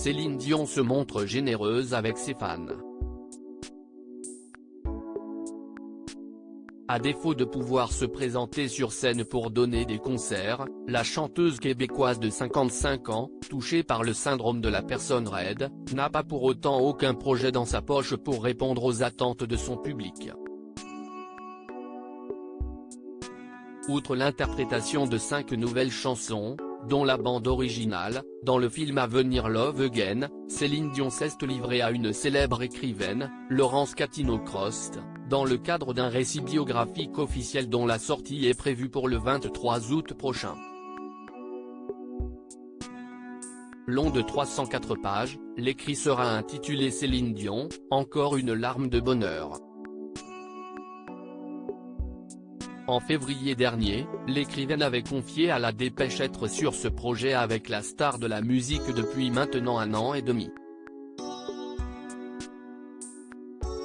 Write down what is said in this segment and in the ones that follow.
Céline Dion se montre généreuse avec ses fans. À défaut de pouvoir se présenter sur scène pour donner des concerts, la chanteuse québécoise de 55 ans, touchée par le syndrome de la personne raide, n'a pas pour autant aucun projet dans sa poche pour répondre aux attentes de son public. Outre l'interprétation de 5 nouvelles chansons, dont la bande originale, dans le film à venir Love Again, Céline Dion s'est livrée à une célèbre écrivaine, Laurence Catino-Crost, dans le cadre d'un récit biographique officiel dont la sortie est prévue pour le 23 août prochain. Long de 304 pages, l'écrit sera intitulé Céline Dion, encore une larme de bonheur. En février dernier, l'écrivaine avait confié à la Dépêche être sur ce projet avec la star de la musique depuis maintenant 1 an et demi.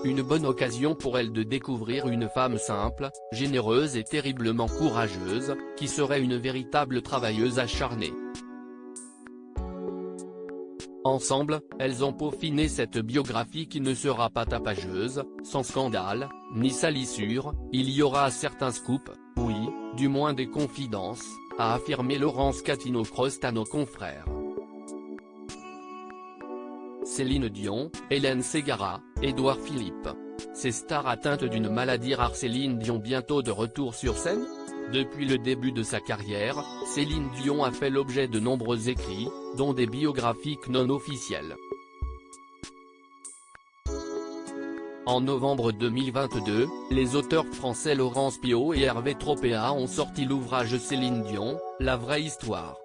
Une bonne occasion pour elle de découvrir une femme simple, généreuse et terriblement courageuse, qui serait une véritable travailleuse acharnée. Ensemble, elles ont peaufiné cette biographie qui ne sera pas tapageuse, sans scandale, ni salissure. Il y aura certains scoops, oui, du moins des confidences, a affirmé Laurence Catino-Crost à nos confrères. Céline Dion, Hélène Ségara, Édouard Philippe. Ces stars atteintes d'une maladie rare. Céline Dion bientôt de retour sur scène? Depuis le début de sa carrière, Céline Dion a fait l'objet de nombreux écrits, dont des biographiques non officielles. En novembre 2022, les auteurs français Laurence Piot et Hervé Tropéa ont sorti l'ouvrage Céline Dion, la vraie histoire.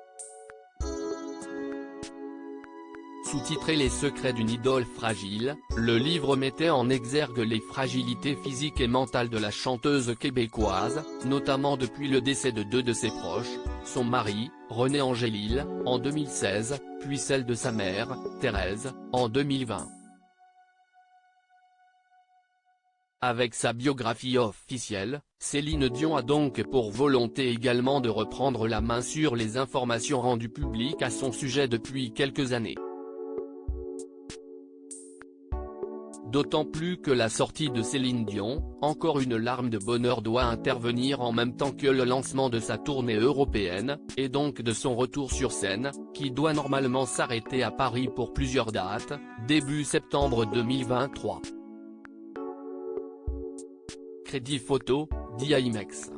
Sous-titré Les secrets d'une idole fragile, le livre mettait en exergue les fragilités physiques et mentales de la chanteuse québécoise, notamment depuis le décès de 2 de ses proches, son mari, René Angélil, en 2016, puis celle de sa mère, Thérèse, en 2020. Avec sa biographie officielle, Céline Dion a donc pour volonté également de reprendre la main sur les informations rendues publiques à son sujet depuis quelques années. D'autant plus que la sortie de Céline Dion, encore une larme de bonheur, doit intervenir en même temps que le lancement de sa tournée européenne, et donc de son retour sur scène, qui doit normalement s'arrêter à Paris pour plusieurs dates, début septembre 2023. Crédit photo, d'IMAX.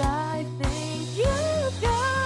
I think you got